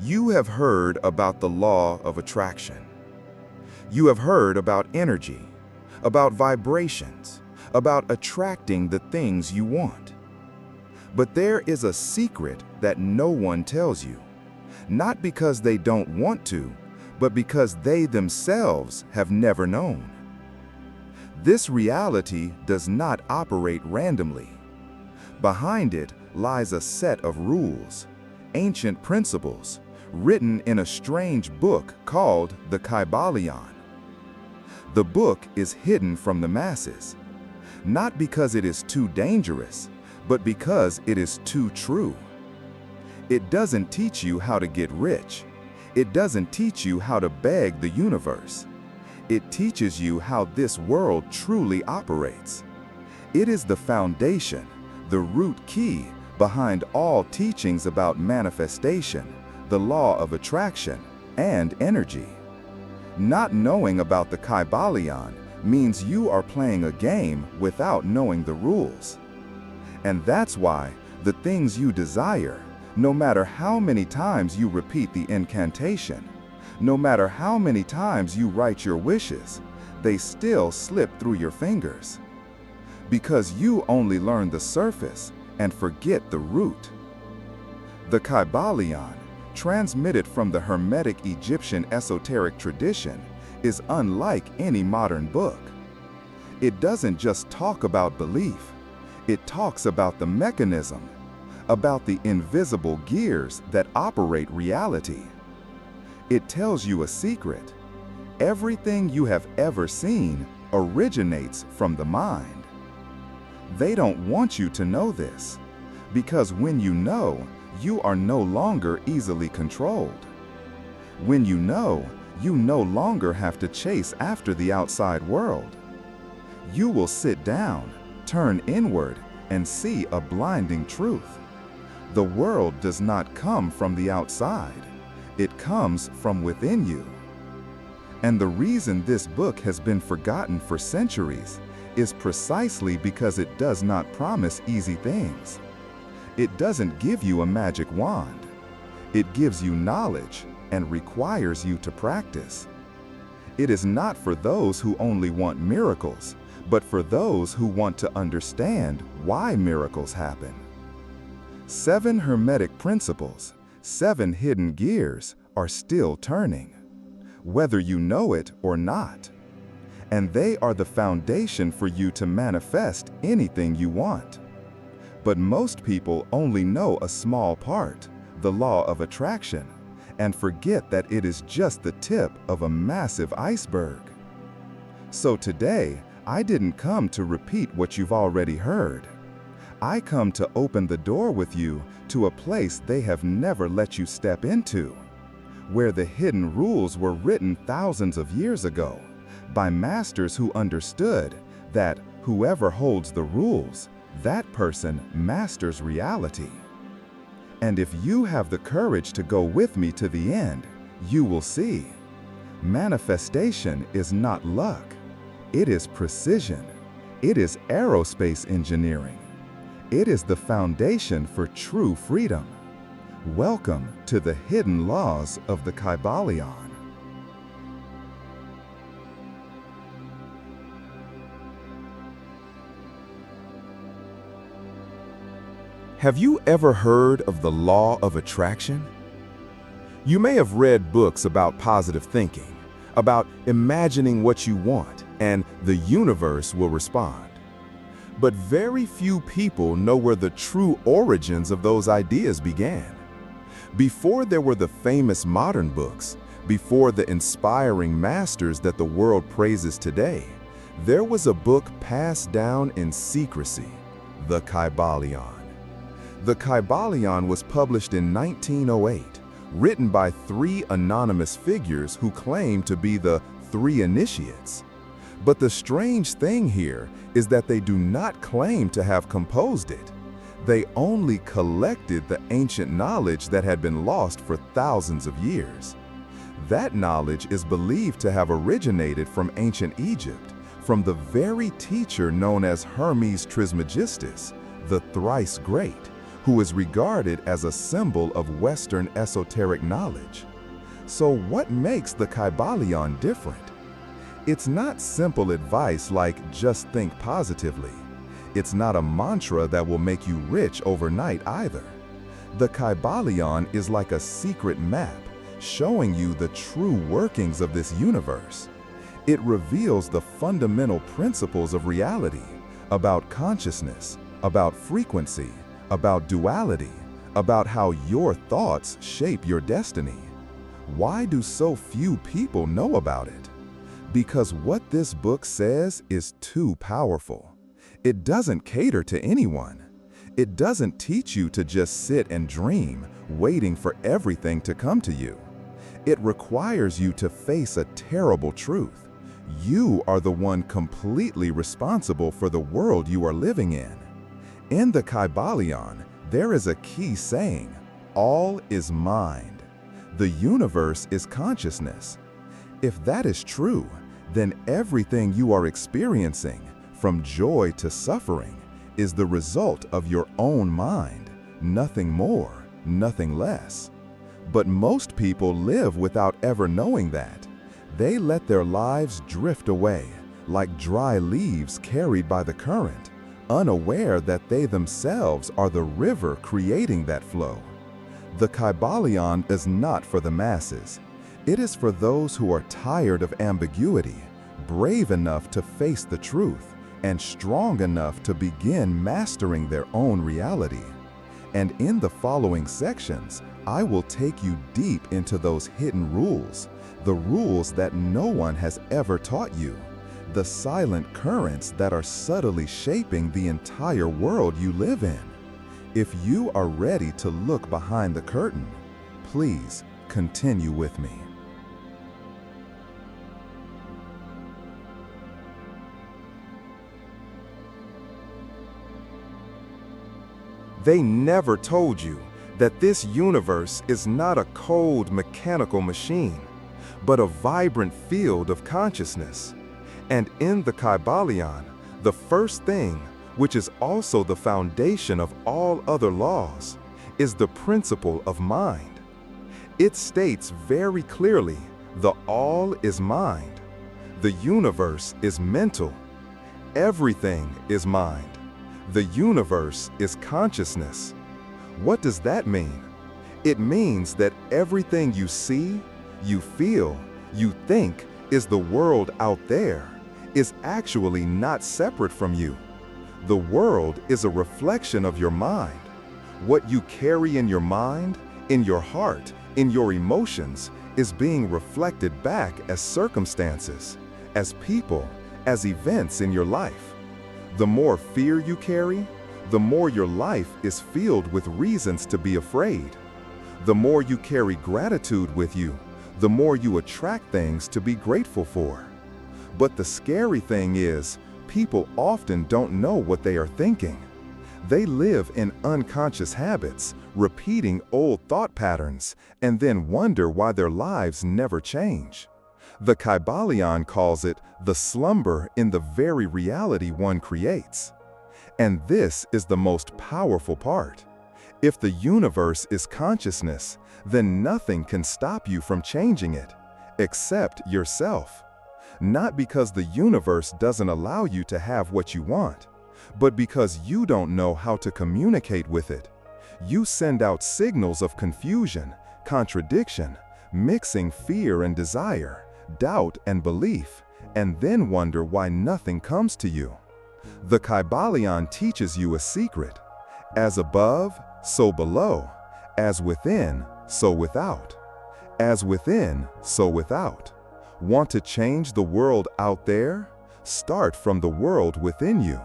You have heard about the law of attraction. You have heard about energy, about vibrations, about attracting the things you want. But there is a secret that no one tells you, not because they don't want to, but because they themselves have never known. This reality does not operate randomly. Behind it lies a set of rules, ancient principles, written in a strange book called the Kybalion. The book is hidden from the masses, not because it is too dangerous, but because it is too true. It doesn't teach you how to get rich. It doesn't teach you how to beg the universe. It teaches you how this world truly operates. It is the foundation, the root key behind all teachings about manifestation, the law of attraction, and energy. Not knowing about the Kybalion means you are playing a game without knowing the rules. And that's why the things you desire, no matter how many times you repeat the incantation, no matter how many times you write your wishes, they still slip through your fingers. Because you only learn the surface and forget the root. The Kybalion, transmitted from the Hermetic Egyptian esoteric tradition, is unlike any modern book. It doesn't just talk about belief, it talks about the mechanism, about the invisible gears that operate reality. It tells you a secret. Everything you have ever seen originates from the mind. They don't want you to know this, because when you know, you are no longer easily controlled. When you know, you no longer have to chase after the outside world. You will sit down, turn inward, and see a blinding truth. The world does not come from the outside. It comes from within you. And the reason this book has been forgotten for centuries is precisely because it does not promise easy things. It doesn't give you a magic wand. It gives you knowledge and requires you to practice. It is not for those who only want miracles, but for those who want to understand why miracles happen. 7 Hermetic principles, 7 hidden gears, are still turning, whether you know it or not. And they are the foundation for you to manifest anything you want. But most people only know a small part, the law of attraction, and forget that it is just the tip of a massive iceberg. So today, I didn't come to repeat what you've already heard. I come to open the door with you to a place they have never let you step into, where the hidden rules were written thousands of years ago by masters who understood that whoever holds the rules, that person masters reality. And if you have the courage to go with me to the end, you will see. Manifestation is not luck. It is precision. It is aerospace engineering. It is the foundation for true freedom. Welcome to the hidden laws of the Kybalion. Have you ever heard of the law of attraction? You may have read books about positive thinking, about imagining what you want, and the universe will respond. But very few people know where the true origins of those ideas began. Before there were the famous modern books, before the inspiring masters that the world praises today, there was a book passed down in secrecy, the Kybalion. The Kybalion was published in 1908, written by 3 anonymous figures who claim to be the 3 initiates. But the strange thing here is that they do not claim to have composed it. They only collected the ancient knowledge that had been lost for thousands of years. That knowledge is believed to have originated from ancient Egypt, from the very teacher known as Hermes Trismegistus, the thrice great, who is regarded as a symbol of Western esoteric knowledge. So what makes the Kybalion different? It's not simple advice like just think positively. It's not a mantra that will make you rich overnight either. The Kybalion is like a secret map showing you the true workings of this universe. It reveals the fundamental principles of reality, about consciousness, about frequency, about duality, about how your thoughts shape your destiny. Why do so few people know about it? Because what this book says is too powerful. It doesn't cater to anyone. It doesn't teach you to just sit and dream, waiting for everything to come to you. It requires you to face a terrible truth. You are the one completely responsible for the world you are living in. In the Kybalion, there is a key saying, all is mind. The universe is consciousness. If that is true, then everything you are experiencing, from joy to suffering, is the result of your own mind, nothing more, nothing less. But most people live without ever knowing that. They let their lives drift away, like dry leaves carried by the current, unaware that they themselves are the river creating that flow. The Kybalion is not for the masses. It is for those who are tired of ambiguity, brave enough to face the truth, and strong enough to begin mastering their own reality. And in the following sections, I will take you deep into those hidden rules, the rules that no one has ever taught you, the silent currents that are subtly shaping the entire world you live in. If you are ready to look behind the curtain, please continue with me. They never told you that this universe is not a cold mechanical machine, but a vibrant field of consciousness. And in the Kybalion, the first thing, which is also the foundation of all other laws, is the principle of mind. It states very clearly, the all is mind. The universe is mental. Everything is mind. The universe is consciousness. What does that mean? It means that everything you see, you feel, you think is the world out there is actually not separate from you. The world is a reflection of your mind. What you carry in your mind, in your heart, in your emotions, is being reflected back as circumstances, as people, as events in your life. The more fear you carry, the more your life is filled with reasons to be afraid. The more you carry gratitude with you, the more you attract things to be grateful for. But the scary thing is, people often don't know what they are thinking. They live in unconscious habits, repeating old thought patterns, and then wonder why their lives never change. The Kybalion calls it the slumber in the very reality one creates. And this is the most powerful part. If the universe is consciousness, then nothing can stop you from changing it, except yourself. Not because the universe doesn't allow you to have what you want, but because you don't know how to communicate with it. You send out signals of confusion, contradiction, mixing fear and desire, doubt and belief, and then wonder why nothing comes to you. The Kybalion teaches you a secret. As above, so below. As within, so without. As within, so without. Want to change the world out there? Start from the world within you.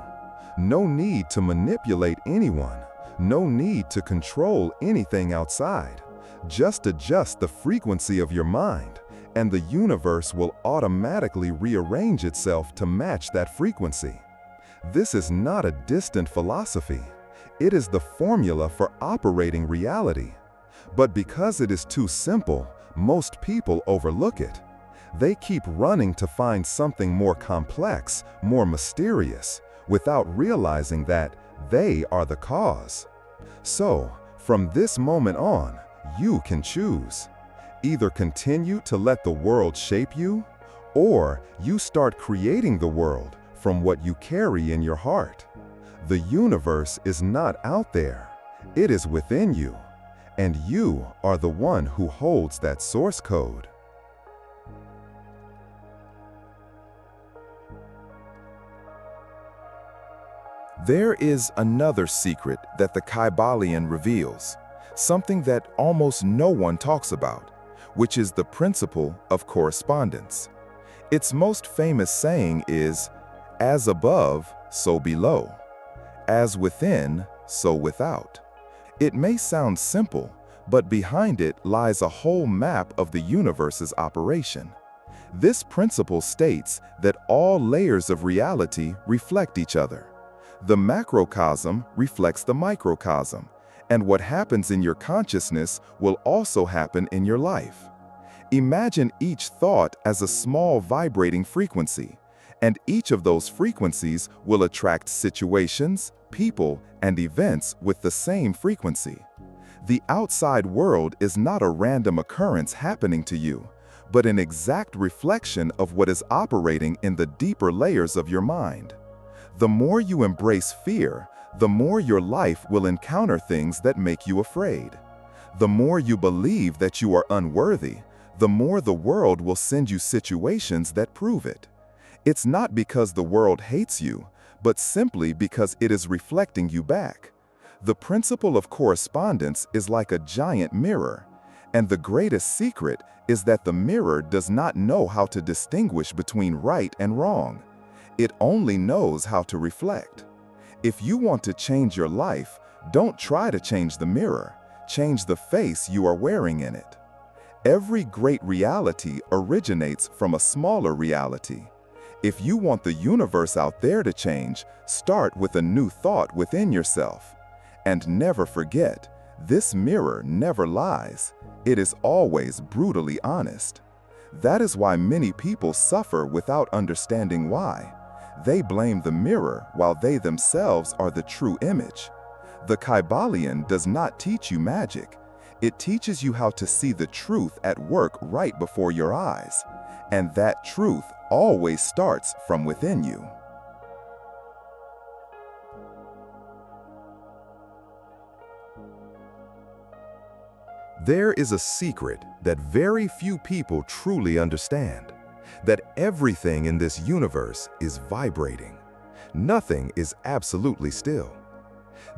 No need to manipulate anyone. No need to control anything outside. Just adjust the frequency of your mind, and the universe will automatically rearrange itself to match that frequency. This is not a distant philosophy. It is the formula for operating reality. But because it is too simple, most people overlook it. They keep running to find something more complex, more mysterious, without realizing that they are the cause. So, from this moment on, you can choose. Either continue to let the world shape you, or you start creating the world from what you carry in your heart. The universe is not out there. It is within you, and you are the one who holds that source code. There is another secret that the Kybalion reveals, something that almost no one talks about, which is the principle of correspondence. Its most famous saying is, "As above, so below. As within, so without." It may sound simple, but behind it lies a whole map of the universe's operation. This principle states that all layers of reality reflect each other. The macrocosm reflects the microcosm, and what happens in your consciousness will also happen in your life. Imagine each thought as a small vibrating frequency, and each of those frequencies will attract situations, people, and events with the same frequency. The outside world is not a random occurrence happening to you, but an exact reflection of what is operating in the deeper layers of your mind. The more you embrace fear, the more your life will encounter things that make you afraid. The more you believe that you are unworthy, the more the world will send you situations that prove it. It's not because the world hates you, but simply because it is reflecting you back. The principle of correspondence is like a giant mirror, and the greatest secret is that the mirror does not know how to distinguish between right and wrong. It only knows how to reflect. If you want to change your life, don't try to change the mirror. Change the face you are wearing in it. Every great reality originates from a smaller reality. If you want the universe out there to change, start with a new thought within yourself. And never forget, this mirror never lies. It is always brutally honest. That is why many people suffer without understanding why. They blame the mirror while they themselves are the true image. The Kybalion does not teach you magic. It teaches you how to see the truth at work right before your eyes. And that truth always starts from within you. There is a secret that very few people truly understand. That everything in this universe is vibrating. Nothing is absolutely still.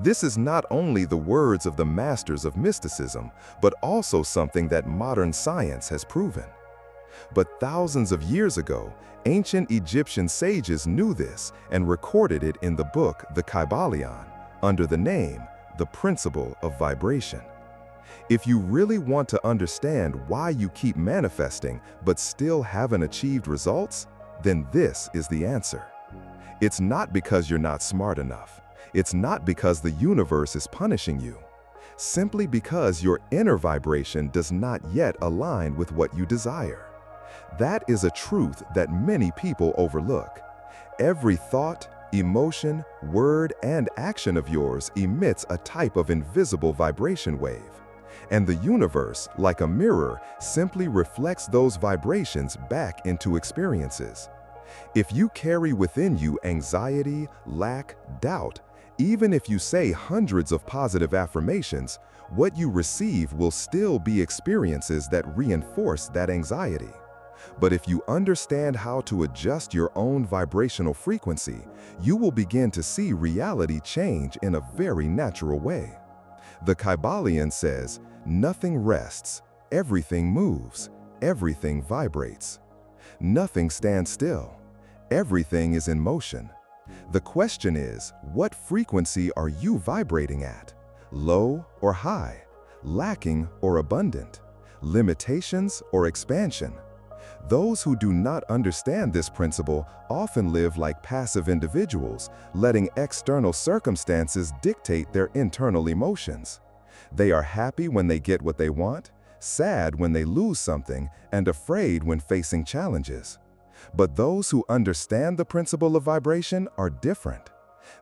This is not only the words of the masters of mysticism, but also something that modern science has proven. But thousands of years ago, ancient Egyptian sages knew this and recorded it in the book The Kybalion, under the name The Principle of Vibration. If you really want to understand why you keep manifesting but still haven't achieved results, then this is the answer. It's not because you're not smart enough. It's not because the universe is punishing you. Simply because your inner vibration does not yet align with what you desire. That is a truth that many people overlook. Every thought, emotion, word, and action of yours emits a type of invisible vibration wave. And the universe, like a mirror, simply reflects those vibrations back into experiences. If you carry within you anxiety, lack, doubt, even if you say hundreds of positive affirmations, what you receive will still be experiences that reinforce that anxiety. But if you understand how to adjust your own vibrational frequency, you will begin to see reality change in a very natural way. The Kybalion says, nothing rests, everything moves, everything vibrates. Nothing stands still. Everything is in motion. The question is, what frequency are you vibrating at? Low or high? Lacking or abundant? Limitations or expansion? Those who do not understand this principle often live like passive individuals, letting external circumstances dictate their internal emotions. They are happy when they get what they want, sad when they lose something, and afraid when facing challenges. But those who understand the principle of vibration are different.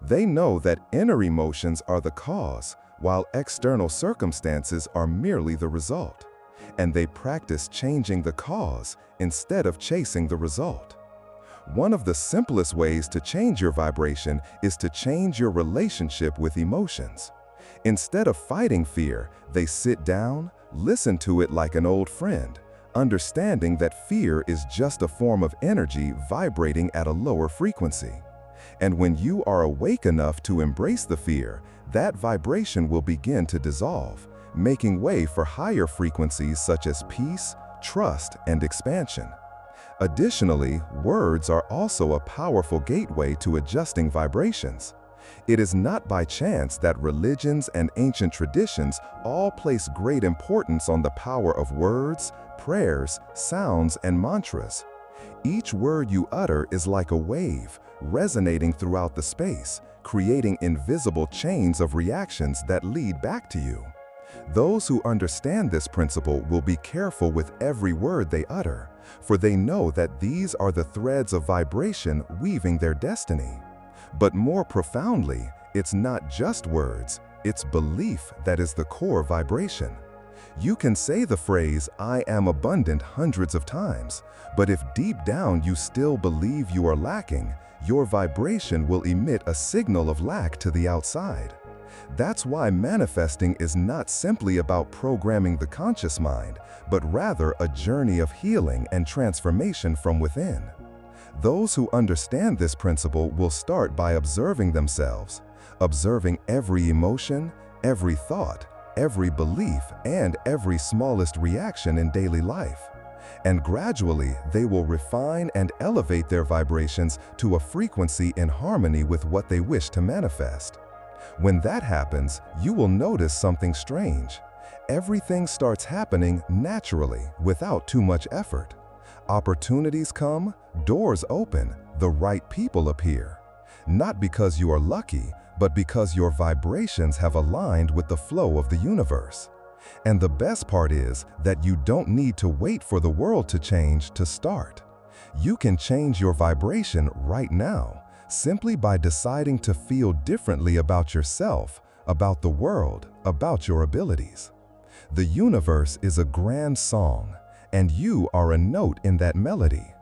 They know that inner emotions are the cause, while external circumstances are merely the result, and they practice changing the cause instead of chasing the result. One of the simplest ways to change your vibration is to change your relationship with emotions. Instead of fighting fear, they sit down, listen to it like an old friend, understanding that fear is just a form of energy vibrating at a lower frequency. And when you are awake enough to embrace the fear, that vibration will begin to dissolve, making way for higher frequencies such as peace, trust, and expansion. Additionally, words are also a powerful gateway to adjusting vibrations. It is not by chance that religions and ancient traditions all place great importance on the power of words, prayers, sounds, and mantras. Each word you utter is like a wave, resonating throughout the space, creating invisible chains of reactions that lead back to you. Those who understand this principle will be careful with every word they utter, for they know that these are the threads of vibration weaving their destiny. But more profoundly, it's not just words, it's belief that is the core vibration. You can say the phrase, "I am abundant," hundreds of times, but if deep down you still believe you are lacking, your vibration will emit a signal of lack to the outside. That's why manifesting is not simply about programming the conscious mind, but rather a journey of healing and transformation from within. Those who understand this principle will start by observing themselves, observing every emotion, every thought, every belief, and every smallest reaction in daily life. And gradually, they will refine and elevate their vibrations to a frequency in harmony with what they wish to manifest. When that happens, you will notice something strange. Everything starts happening naturally, without too much effort. Opportunities come, doors open, the right people appear. Not because you are lucky, but because your vibrations have aligned with the flow of the universe. And the best part is that you don't need to wait for the world to change to start. You can change your vibration right now, simply by deciding to feel differently about yourself, about the world, about your abilities. The universe is a grand song, and you are a note in that melody.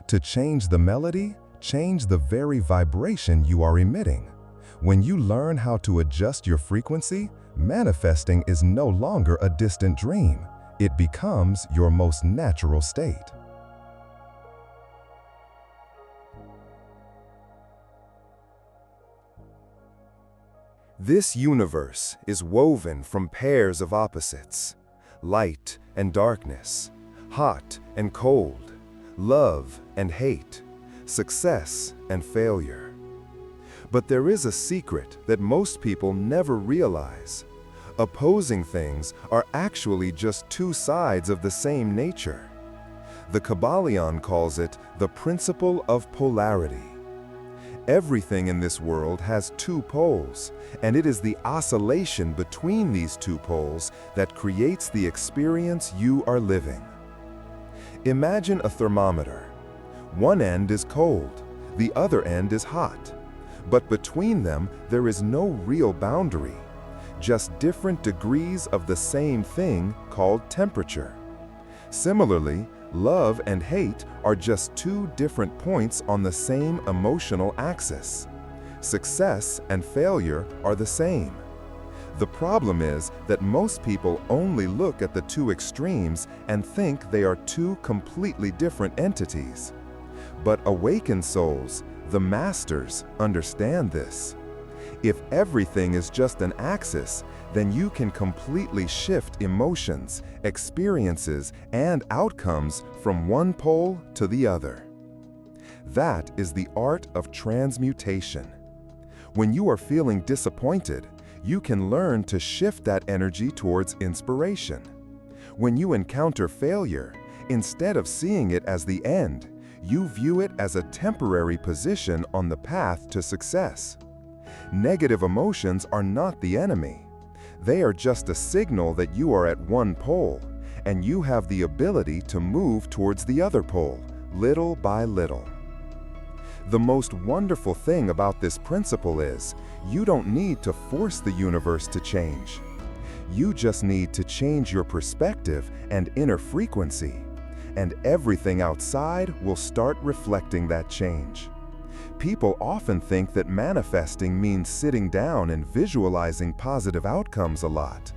To change the melody, change the very vibration you are emitting. When you learn how to adjust your frequency, manifesting is no longer a distant dream. It becomes your most natural state. This universe is woven from pairs of opposites, light and darkness, hot and cold, love and hate, success and failure. But there is a secret that most people never realize. Opposing things are actually just two sides of the same nature. The Kybalion calls it the Principle of Polarity. Everything in this world has two poles, and it is the oscillation between these two poles that creates the experience you are living. Imagine a thermometer. One end is cold, the other end is hot. But between them, there is no real boundary, just different degrees of the same thing called temperature. Similarly, love and hate are just two different points on the same emotional axis. Success and failure are the same. The problem is that most people only look at the two extremes and think they are two completely different entities. But awakened souls, the masters, understand this. If everything is just an axis, then you can completely shift emotions, experiences, and outcomes from one pole to the other. That is the art of transmutation. When you are feeling disappointed, you can learn to shift that energy towards inspiration. When you encounter failure, instead of seeing it as the end, you view it as a temporary position on the path to success. Negative emotions are not the enemy. They are just a signal that you are at one pole, and you have the ability to move towards the other pole, little by little. The most wonderful thing about this principle is, you don't need to force the universe to change. You just need to change your perspective and inner frequency, and everything outside will start reflecting that change. People often think that manifesting means sitting down and visualizing positive outcomes a lot.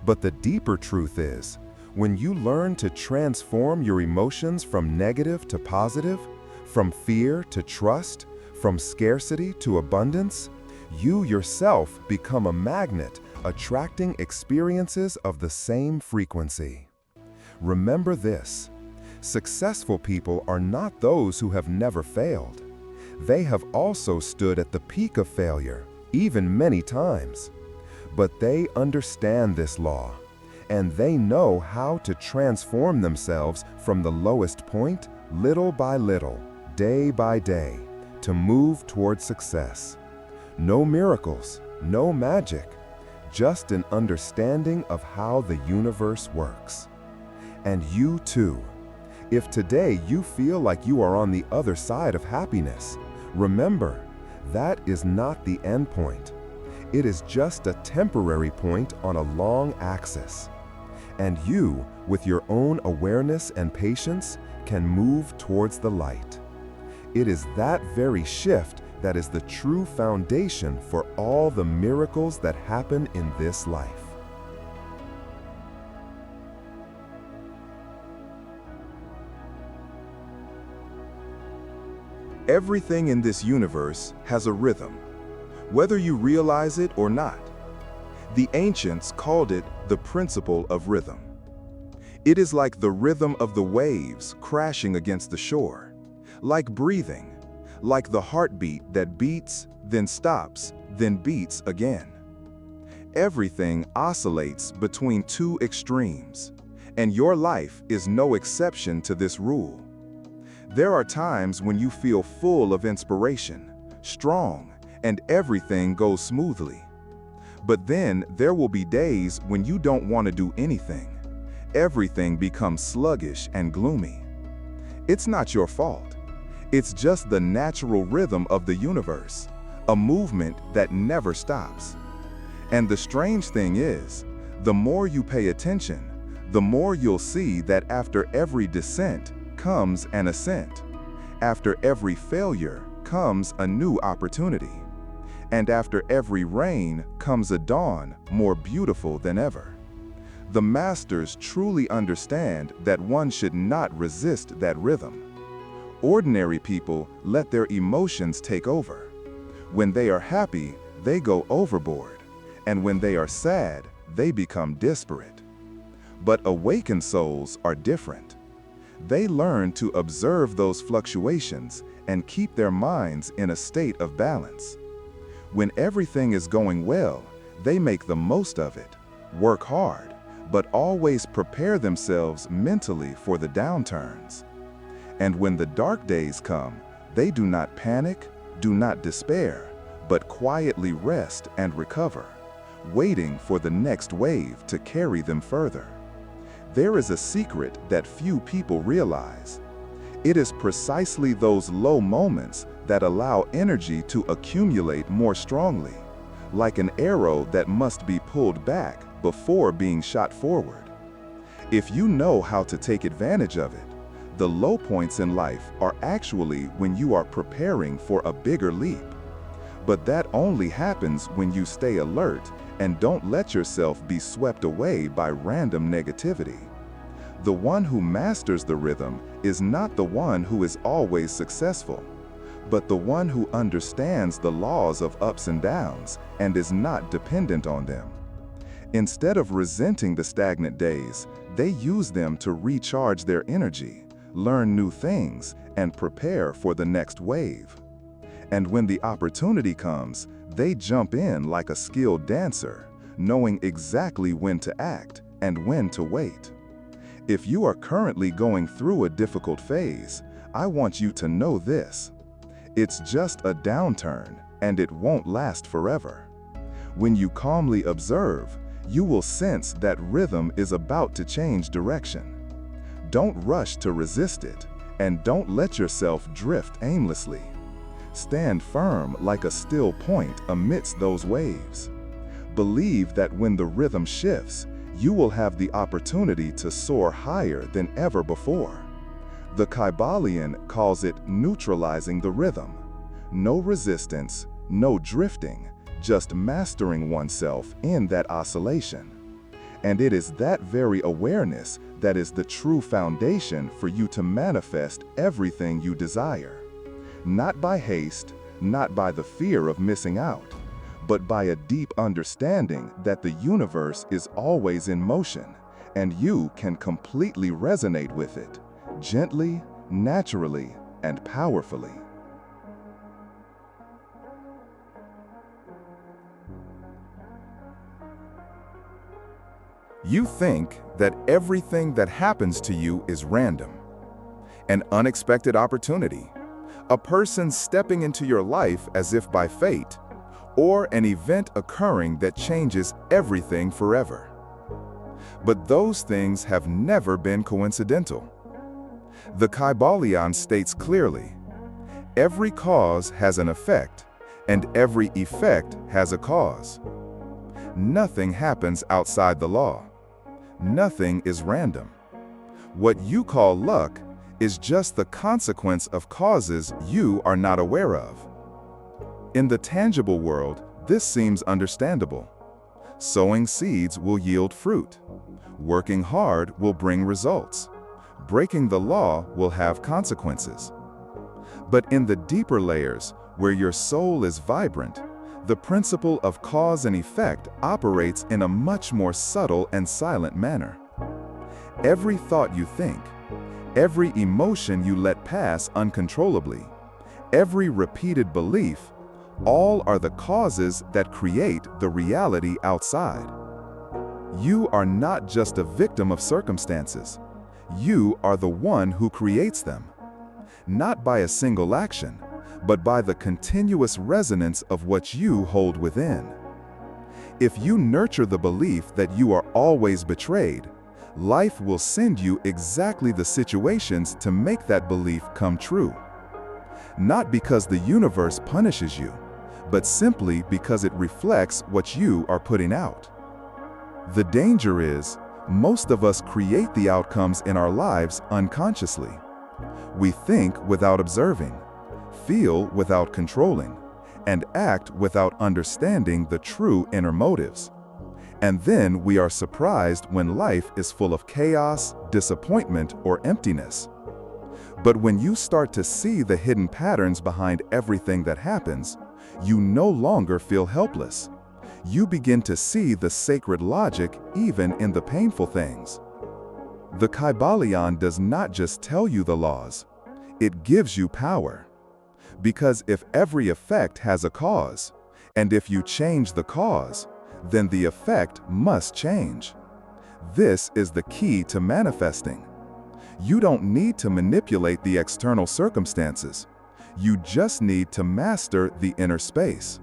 But the deeper truth is, when you learn to transform your emotions from negative to positive, from fear to trust, from scarcity to abundance, you yourself become a magnet, attracting experiences of the same frequency. Remember this: successful people are not those who have never failed. They have also stood at the peak of failure, even many times. But they understand this law, and they know how to transform themselves from the lowest point, little by little, day by day, to move toward success. No miracles, no magic, just an understanding of how the universe works. And you too. If today you feel like you are on the other side of happiness, remember, that is not the end point. It is just a temporary point on a long axis. And you, with your own awareness and patience, can move towards the light. It is that very shift that is the true foundation for all the miracles that happen in this life. Everything in this universe has a rhythm, whether you realize it or not. The ancients called it the principle of rhythm. It is like the rhythm of the waves crashing against the shore, like breathing, like the heartbeat that beats, then stops, then beats again. Everything oscillates between two extremes, and your life is no exception to this rule. There are times when you feel full of inspiration, strong, and everything goes smoothly. But then there will be days when you don't want to do anything. Everything becomes sluggish and gloomy. It's not your fault. It's just the natural rhythm of the universe, a movement that never stops. And the strange thing is, the more you pay attention, the more you'll see that after every descent comes an ascent. After every failure comes a new opportunity. And after every rain comes a dawn more beautiful than ever. The masters truly understand that one should not resist that rhythm. Ordinary people let their emotions take over. When they are happy, they go overboard, and when they are sad, they become disparate. But awakened souls are different. They learn to observe those fluctuations and keep their minds in a state of balance. When everything is going well, they make the most of it, work hard, but always prepare themselves mentally for the downturns. And when the dark days come, they do not panic, do not despair, but quietly rest and recover, waiting for the next wave to carry them further. There is a secret that few people realize. It is precisely those low moments that allow energy to accumulate more strongly, like an arrow that must be pulled back before being shot forward. If you know how to take advantage of it, the low points in life are actually when you are preparing for a bigger leap. But that only happens when you stay alert and don't let yourself be swept away by random negativity. The one who masters the rhythm is not the one who is always successful, but the one who understands the laws of ups and downs and is not dependent on them. Instead of resenting the stagnant days, they use them to recharge their energy, learn new things, and prepare for the next wave. And when the opportunity comes, they jump in like a skilled dancer, knowing exactly when to act and when to wait. If you are currently going through a difficult phase, I want you to know this. It's just a downturn, and it won't last forever. When you calmly observe, you will sense that rhythm is about to change direction. Don't rush to resist it, and don't let yourself drift aimlessly. Stand firm like a still point amidst those waves. Believe that when the rhythm shifts, you will have the opportunity to soar higher than ever before. The Kybalion calls it neutralizing the rhythm. No resistance, no drifting, just mastering oneself in that oscillation. And it is that very awareness that is the true foundation for you to manifest everything you desire. Not by haste, not by the fear of missing out, but by a deep understanding that the universe is always in motion, and you can completely resonate with it, gently, naturally, and powerfully. You think that everything that happens to you is random, an unexpected opportunity, a person stepping into your life as if by fate, or an event occurring that changes everything forever. But those things have never been coincidental. The Kybalion states clearly, every cause has an effect, and every effect has a cause. Nothing happens outside the law. Nothing is random. What you call luck is just the consequence of causes you are not aware of. In the tangible world, this seems understandable. Sowing seeds will yield fruit. Working hard will bring results. Breaking the law will have consequences. But in the deeper layers, where your soul is vibrant, the principle of cause and effect operates in a much more subtle and silent manner. Every thought you think, every emotion you let pass uncontrollably, every repeated belief, all are the causes that create the reality outside. You are not just a victim of circumstances. You are the one who creates them. Not by a single action, but by the continuous resonance of what you hold within. If you nurture the belief that you are always betrayed, life will send you exactly the situations to make that belief come true. Not because the universe punishes you, but simply because it reflects what you are putting out. The danger is, most of us create the outcomes in our lives unconsciously. We think without observing, feel without controlling, and act without understanding the true inner motives. And then we are surprised when life is full of chaos, disappointment, or emptiness. But when you start to see the hidden patterns behind everything that happens, you no longer feel helpless. You begin to see the sacred logic even in the painful things. The Kybalion does not just tell you the laws, it gives you power. Because if every effect has a cause, and if you change the cause, then the effect must change. This is the key to manifesting. You don't need to manipulate the external circumstances. You just need to master the inner space.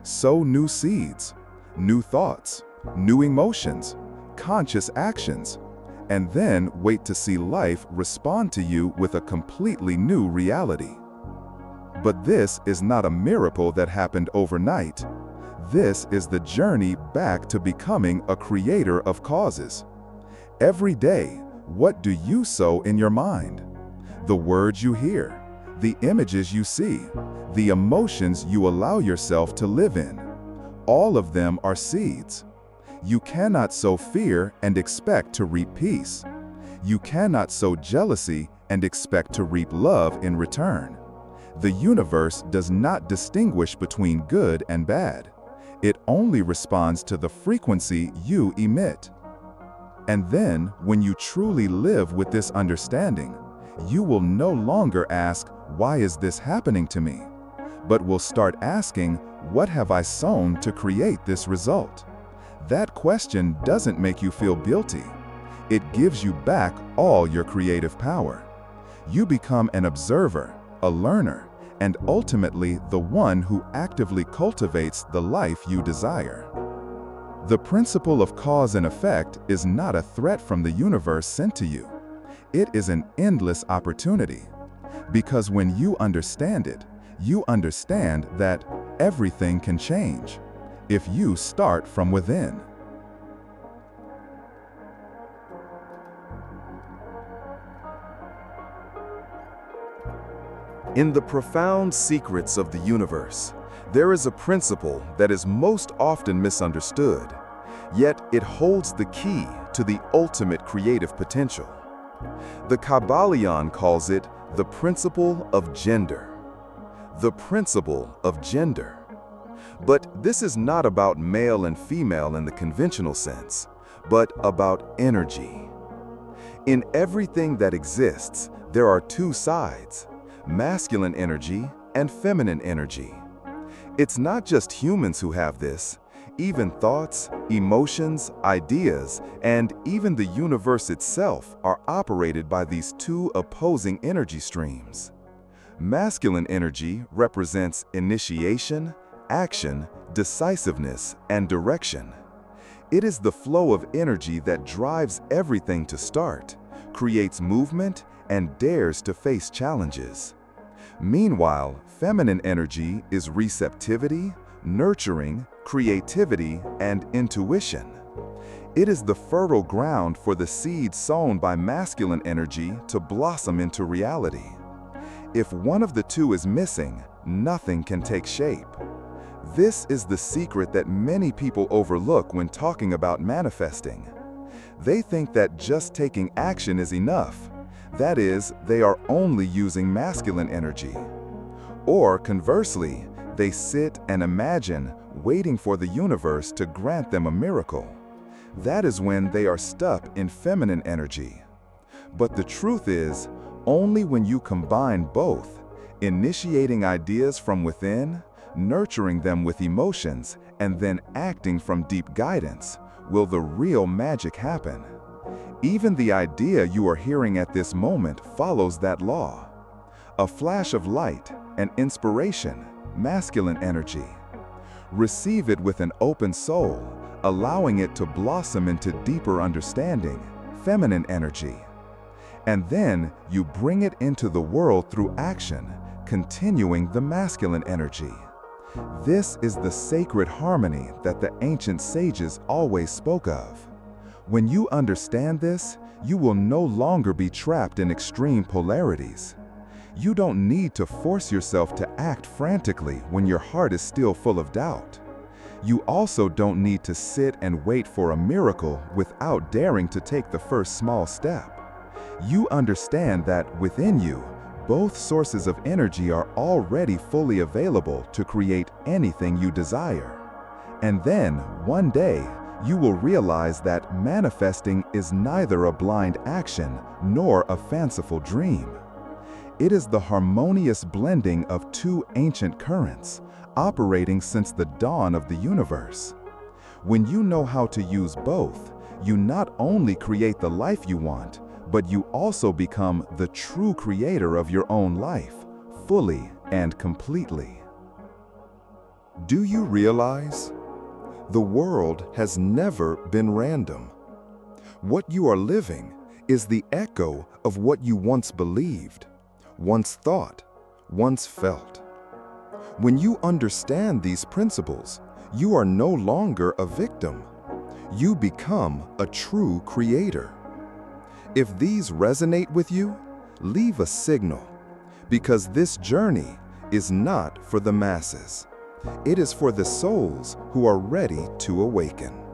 Sow new seeds, new thoughts, new emotions, conscious actions, and then wait to see life respond to you with a completely new reality. But this is not a miracle that happened overnight. This is the journey back to becoming a creator of causes. Every day, what do you sow in your mind? The words you hear, the images you see, the emotions you allow yourself to live in. All of them are seeds. You cannot sow fear and expect to reap peace. You cannot sow jealousy and expect to reap love in return. The universe does not distinguish between good and bad. It only responds to the frequency you emit. And then, when you truly live with this understanding, you will no longer ask, "Why is this happening to me?" but will start asking, "What have I sown to create this result?" That question doesn't make you feel guilty. It gives you back all your creative power. You become an observer, a learner, and ultimately the one who actively cultivates the life you desire. The principle of cause and effect is not a threat from the universe sent to you. It is an endless opportunity. Because when you understand it, You understand that everything can change if you start from within. In the profound secrets of the universe, there is a principle that is most often misunderstood, yet it holds the key to the ultimate creative potential. The Kybalion calls it the principle of gender. The principle of gender. But this is not about male and female in the conventional sense, but about energy. In everything that exists, there are two sides: masculine energy and feminine energy. It's not just humans who have this. Even thoughts, emotions, ideas, and even the universe itself are operated by these two opposing energy streams. Masculine energy represents initiation, action, decisiveness, and direction. It is the flow of energy that drives everything to start, creates movement, and dares to face challenges. Meanwhile, feminine energy is receptivity, nurturing, creativity, and intuition. It is the fertile ground for the seeds sown by masculine energy to blossom into reality. If one of the two is missing, nothing can take shape. This is the secret that many people overlook when talking about manifesting. They think that just taking action is enough. That is, they are only using masculine energy. Or conversely, they sit and imagine, waiting for the universe to grant them a miracle. That is when they are stuck in feminine energy. But the truth is, only when you combine both, initiating ideas from within, nurturing them with emotions, and then acting from deep guidance, will the real magic happen. Even the idea you are hearing at this moment follows that law. A flash of light, an inspiration, masculine energy. Receive it with an open soul, allowing it to blossom into deeper understanding, feminine energy. And then you bring it into the world through action, continuing the masculine energy. This is the sacred harmony that the ancient sages always spoke of. When you understand this, you will no longer be trapped in extreme polarities. You don't need to force yourself to act frantically when your heart is still full of doubt. You also don't need to sit and wait for a miracle without daring to take the first small step. You understand that within you, both sources of energy are already fully available to create anything you desire. And then, one day, you will realize that manifesting is neither a blind action nor a fanciful dream. It is the harmonious blending of two ancient currents, operating since the dawn of the universe. When you know how to use both, you not only create the life you want, but you also become the true creator of your own life, fully and completely. Do you realize? The world has never been random. What you are living is the echo of what you once believed, once thought, once felt. When you understand these principles, you are no longer a victim. You become a true creator. If these resonate with you, leave a signal, because this journey is not for the masses. It is for the souls who are ready to awaken.